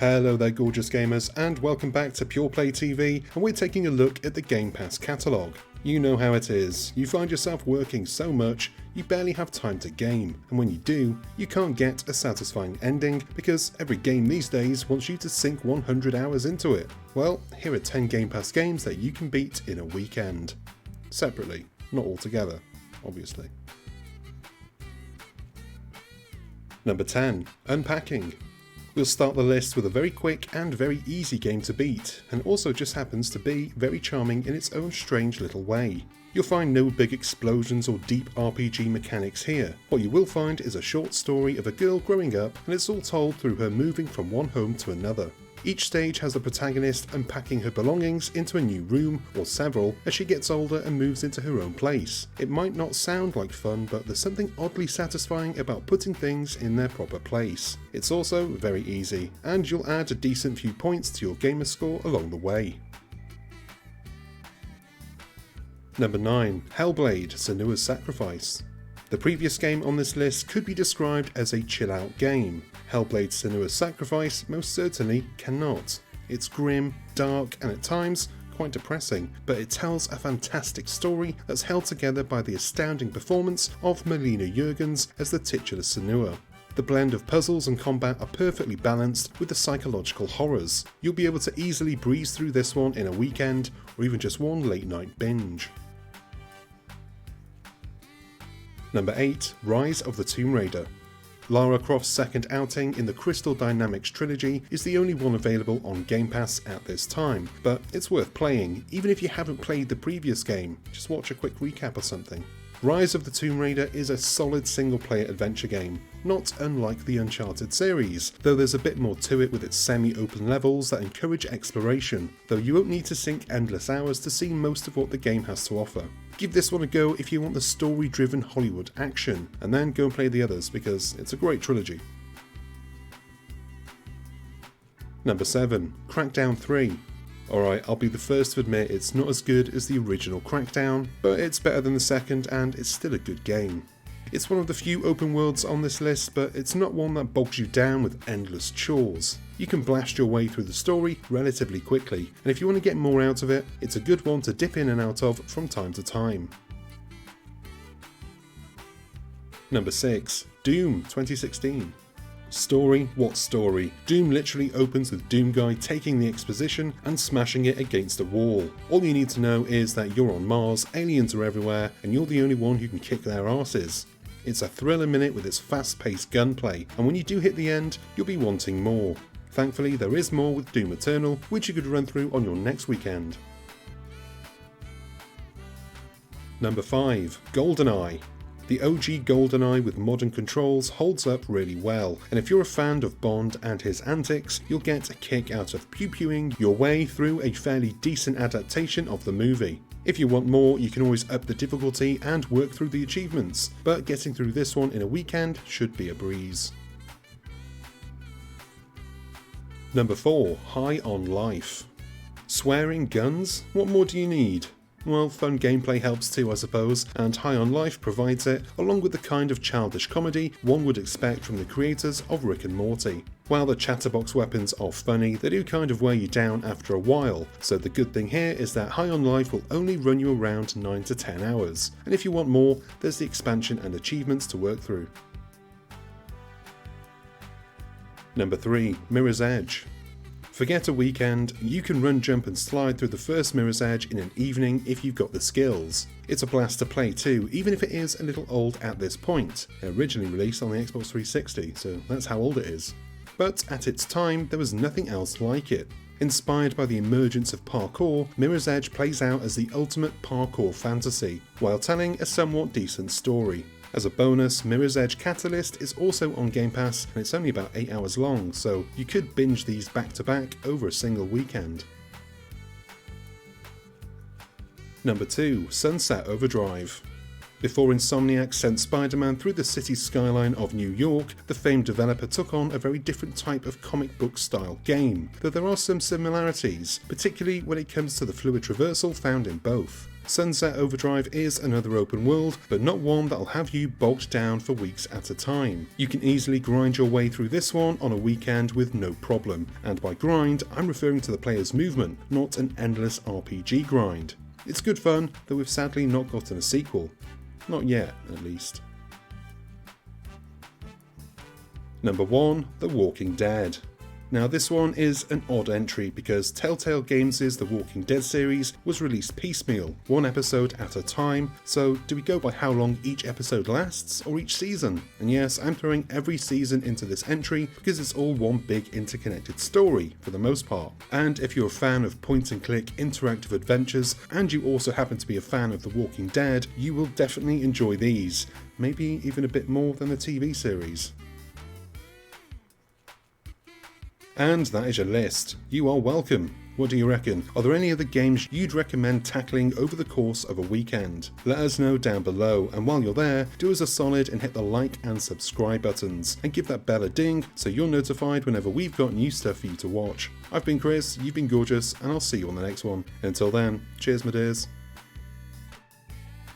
Hello there gorgeous gamers, and welcome back to Pure Play TV, and we're taking a look at the Game Pass catalogue. You know how it is, you find yourself working so much, you barely have time to game, and when you do, you can't get a satisfying ending because every game these days wants you to sink 100 hours into it. Well, here are 10 Game Pass games that you can beat in a weekend. Separately, not all together, obviously. Number 10. Unpacking. We'll start the list with a very quick and very easy game to beat, and also just happens to be very charming in its own strange little way. You'll find no big explosions or deep RPG mechanics here. What you will find is a short story of a girl growing up, and it's all told through her moving from one home to another. Each stage has the protagonist unpacking her belongings into a new room, or several, as she gets older and moves into her own place. It might not sound like fun, but there's something oddly satisfying about putting things in their proper place. It's also very easy, and you'll add a decent few points to your Gamerscore along the way. Number 9. Hellblade: Senua's Sacrifice. The previous game on this list could be described as a chill-out game. Hellblade: Senua's Sacrifice most certainly cannot. It's grim, dark, and at times quite depressing, but it tells a fantastic story that's held together by the astounding performance of Melina Juergens as the titular Senua. The blend of puzzles and combat are perfectly balanced with the psychological horrors. You'll be able to easily breeze through this one in a weekend, or even just one late night binge. Number 8. Rise of the Tomb Raider. Lara Croft's second outing in the Crystal Dynamics trilogy is the only one available on Game Pass at this time, but it's worth playing, even if you haven't played the previous game. Just watch a quick recap or something. Rise of the Tomb Raider is a solid single-player adventure game, not unlike the Uncharted series, though there's a bit more to it with its semi-open levels that encourage exploration, though you won't need to sink endless hours to see most of what the game has to offer. Give this one a go if you want the story-driven Hollywood action, and then go and play the others because it's a great trilogy. Number 7. Crackdown 3. Alright, I'll be the first to admit it's not as good as the original Crackdown, but it's better than the second and it's still a good game. It's one of the few open worlds on this list, but it's not one that bogs you down with endless chores. You can blast your way through the story relatively quickly, and if you want to get more out of it, it's a good one to dip in and out of from time to time. Number 6. Doom 2016. Story? What story? Doom literally opens with Doom Guy taking the exposition and smashing it against a wall. All you need to know is that you're on Mars, aliens are everywhere, and you're the only one who can kick their asses. It's a thriller minute with its fast-paced gunplay, and when you do hit the end, you'll be wanting more. Thankfully, there is more with Doom Eternal, which you could run through on your next weekend. Number 5. GoldenEye. The OG GoldenEye with modern controls holds up really well, and if you're a fan of Bond and his antics, you'll get a kick out of pew-pewing your way through a fairly decent adaptation of the movie. If you want more, you can always up the difficulty and work through the achievements, but getting through this one in a weekend should be a breeze. Number 4. High on Life. Swearing, guns? What more do you need? Well, fun gameplay helps too, I suppose, and High on Life provides it, along with the kind of childish comedy one would expect from the creators of Rick and Morty. While the chatterbox weapons are funny, they do kind of wear you down after a while, so the good thing here is that High on Life will only run you around 9 to 10 hours, and if you want more, there's the expansion and achievements to work through. Number 3. Mirror's Edge. Forget a weekend, you can run, jump and slide through the first Mirror's Edge in an evening if you've got the skills. It's a blast to play too, even if it is a little old at this point. It originally released on the Xbox 360, so that's how old it is. But at its time, there was nothing else like it. Inspired by the emergence of parkour, Mirror's Edge plays out as the ultimate parkour fantasy, while telling a somewhat decent story. As a bonus, Mirror's Edge Catalyst is also on Game Pass, and it's only about 8 hours long, so you could binge these back to back over a single weekend. Number 2. Sunset Overdrive. Before Insomniac sent Spider-Man through the city skyline of New York, the famed developer took on a very different type of comic book style game, though there are some similarities, particularly when it comes to the fluid traversal found in both. Sunset Overdrive is another open world, but not one that'll have you bogged down for weeks at a time. You can easily grind your way through this one on a weekend with no problem, and by grind I'm referring to the player's movement, not an endless RPG grind. It's good fun, though we've sadly not gotten a sequel. Not yet, at least. Number 1. The Walking Dead. Now this one is an odd entry because Telltale Games' The Walking Dead series was released piecemeal, one episode at a time, so do we go by how long each episode lasts or each season? And yes, I'm throwing every season into this entry because it's all one big interconnected story for the most part. And if you're a fan of point and click interactive adventures and you also happen to be a fan of The Walking Dead, you will definitely enjoy these, maybe even a bit more than the TV series. And that is your list. You are welcome. What do you reckon? Are there any other games you'd recommend tackling over the course of a weekend? Let us know down below, and while you're there, do us a solid and hit the like and subscribe buttons, and give that bell a ding so you're notified whenever we've got new stuff for you to watch. I've been Chris, you've been gorgeous, and I'll see you on the next one. Until then, cheers my dears.